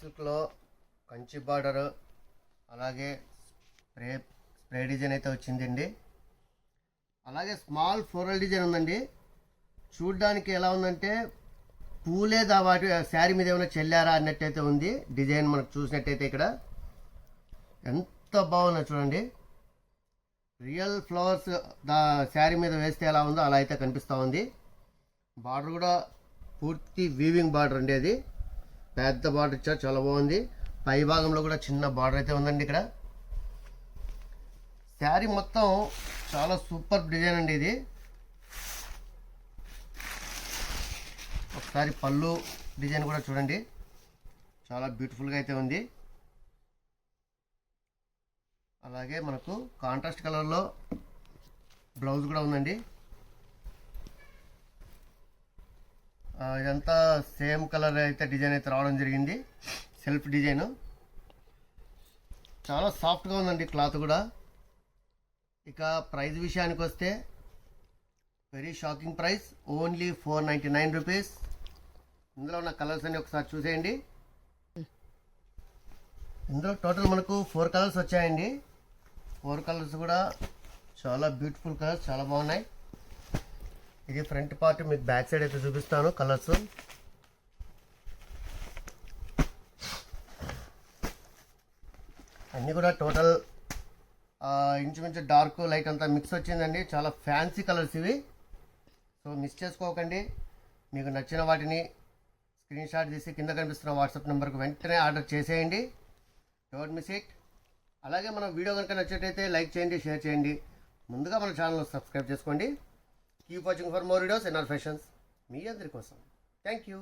సిల్క్లో కంచి బార్డర్ అలాగే spray design అయితే వచ్చిందండి. అలాగే స్మాల్ ఫ్లోరల్ డిజైన్ ఉందండి. చూడ్డానికి ఎలా ఉందంటే పూలేదా వాటి శారీ మీద ఏమైనా చెల్లారా అన్నట్టయితే ఉంది. డిజైన్ మనకు చూసినట్టయితే ఇక్కడ ఎంత బాగుందో చూడండి. రియల్ ఫ్లవర్స్ శారీ మీద వేస్తే ఎలా ఉందో అలా అయితే కనిపిస్తూ ఉంది. బార్డర్ కూడా పూర్తి వీవింగ్ బార్డర్ అండి. అది పెద్ద బార్డర్ ఇచ్చారు, చాలా బాగుంది. పై భాగంలో కూడా చిన్న బార్డర్ అయితే ఉందండి. ఇక్కడ శారీ మొత్తం చాలా సూపర్ డిజైన్ అండి. ఇది ఒకసారి పళ్ళు డిజైన్ కూడా చూడండి, చాలా బ్యూటిఫుల్గా అయితే ఉంది. అలాగే మనకు కాంట్రాస్ట్ కలర్లో బ్లౌజ్ కూడా ఉందండి. ఇదంతా సేమ్ కలర్ అయితే డిజైన్ అయితే రావడం జరిగింది. సెల్ఫ్ డిజైన్ చాలా సాఫ్ట్గా ఉందండి క్లాత్ కూడా. ఇక ప్రైస్ విషయానికి వస్తే very shocking price, only 499 rupees. ఇందులో ఉన్న కలర్స్ అన్ని ఒకసారి చూసేయండి. ఇందులో టోటల్ మనకు 4 కలర్స్ వచ్చాయండి. 4 కలర్స్ కూడా చాలా బ్యూటిఫుల్ కలర్స్, చాలా బాగున్నాయి. ఇది ఫ్రంట్ పార్ట్, మీకు బ్యాక్ సైడ్ అయితే చూపిస్తాను కలర్స్. అన్నీ కూడా టోటల్ ఇంచుమించు డార్క్ లైట్ అంతా మిక్స్ వచ్చిందండి. చాలా ఫ్యాన్సీ కలర్స్ ఇవి. సో మిస్ చేసుకోకండి. మీకు నచ్చిన వాటిని స్క్రీన్ షాట్ తీసి కింద కనిపిస్తున్న వాట్సాప్ నెంబర్కి వెంటనే ఆర్డర్ చేసేయండి. Don't miss it. అలాగే మన వీడియో కనుక నచ్చినట్టయితే లైక్ చేయండి, షేర్ చేయండి. ముందుగా మన ఛానల్ సబ్స్క్రైబ్ చేసుకోండి. Keep watching for more videos NR fashions, మీ అందరి కోసం. Thank you.